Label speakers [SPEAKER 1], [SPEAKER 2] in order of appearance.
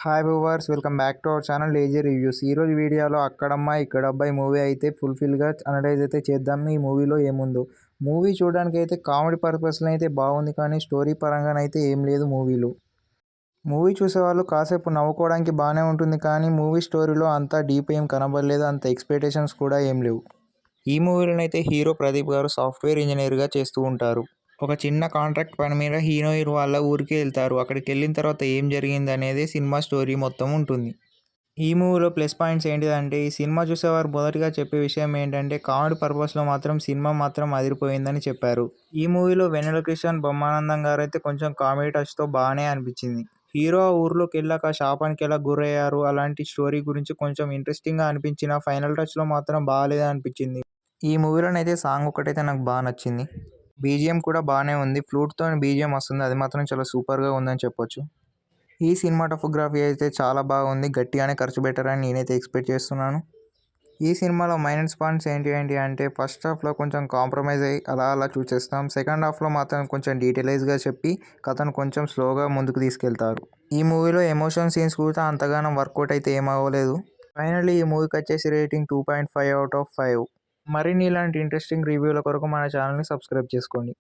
[SPEAKER 1] Hi viewers, welcome back to our channel lazy reviews. ఈరోజు వీడియోలో అక్కడమ్మ ఇక్కడ అబ్బాయి మూవీ అయితే ఫుల్ఫిల్గా అనలైజ్ అయితే చేద్దాం. ఈ మూవీలో ఏముందో మూవీ చూడడానికి అయితే కామెడీ పర్పస్లో అయితే బాగుంది, కానీ స్టోరీ పరంగానైతే ఏం లేదు మూవీలో. మూవీ చూసేవాళ్ళు కాసేపు నవ్వుకోవడానికి బాగానే ఉంటుంది, కానీ మూవీ స్టోరీలో అంత డీప్ ఏం కనబడలేదు, అంత ఎక్స్పెక్టేషన్స్ కూడా ఏం లేవు. ఈ మూవీలోనైతే హీరో ప్రదీప్ గారు సాఫ్ట్వేర్ ఇంజనీర్గా చేస్తూ ఉంటారు. ఒక చిన్న కాంట్రాక్ట్ పని మీద హీరోయిన్ వాళ్ళ ఊరికి వెళ్తారు. అక్కడికి వెళ్ళిన తర్వాత ఏం జరిగింది అనేది సినిమా స్టోరీ మొత్తం ఉంటుంది. ఈ మూవీలో ప్లస్ పాయింట్స్ ఏంటిదంటే, ఈ సినిమా చూసేవారు మొదటిగా చెప్పే విషయం ఏంటంటే, కామెడీ పర్పస్లో మాత్రం సినిమా మాత్రం అదిరిపోయిందని చెప్పారు. ఈ మూవీలో వెన్నెల కిషన్, బ్రహ్మానందం గారు అయితే కొంచెం కామెడీ టచ్తో బాగానే అనిపించింది. హీరో ఆ ఊర్లోకి వెళ్ళాక శాపానికి ఎలా గురయ్యారు అలాంటి స్టోరీ గురించి కొంచెం ఇంట్రెస్టింగ్గా అనిపించిన ఫైనల్ టచ్లో మాత్రం బాగాలేదని అనిపించింది. ఈ మూవీలోనైతే సాంగ్ ఒకటైతే నాకు బాగా నచ్చింది. బీజిఎం కూడా బాగానే ఉంది. ఫ్లూట్తో బీజిఎం వస్తుంది, అది మాత్రం చాలా సూపర్గా ఉందని చెప్పొచ్చు. ఈ సినిమాటోగ్రఫీ అయితే చాలా బాగుంది. గట్టిగానే ఖర్చు పెట్టారని నేనైతే ఎక్స్పెక్ట్ చేస్తున్నాను. ఈ సినిమాలో మైనస్ పాయింట్స్ ఏంటి అంటే, ఫస్ట్ హాఫ్లో కొంచెం కాంప్రమైజ్ అయ్యి అలా చూసేస్తాం. సెకండ్ హాఫ్లో మాత్రం కొంచెం డీటెయిలైజ్గా చెప్పి కథను కొంచెం స్లోగా ముందుకు తీసుకెళ్తారు. ఈ మూవీలో ఎమోషన్ సీన్స్ కూడా అంతగానం వర్కౌట్ అయితే ఏమవ్వలేదు. ఫైనల్లీ ఈ మూవీకి వచ్చేసి రేటింగ్ 2.5 out of 5. మరిన్ని ఇలాంటి ఇంట్రెస్టింగ్ రివ్యూల కొరకు మన ఛానల్ని సబ్స్క్రైబ్ చేసుకోండి.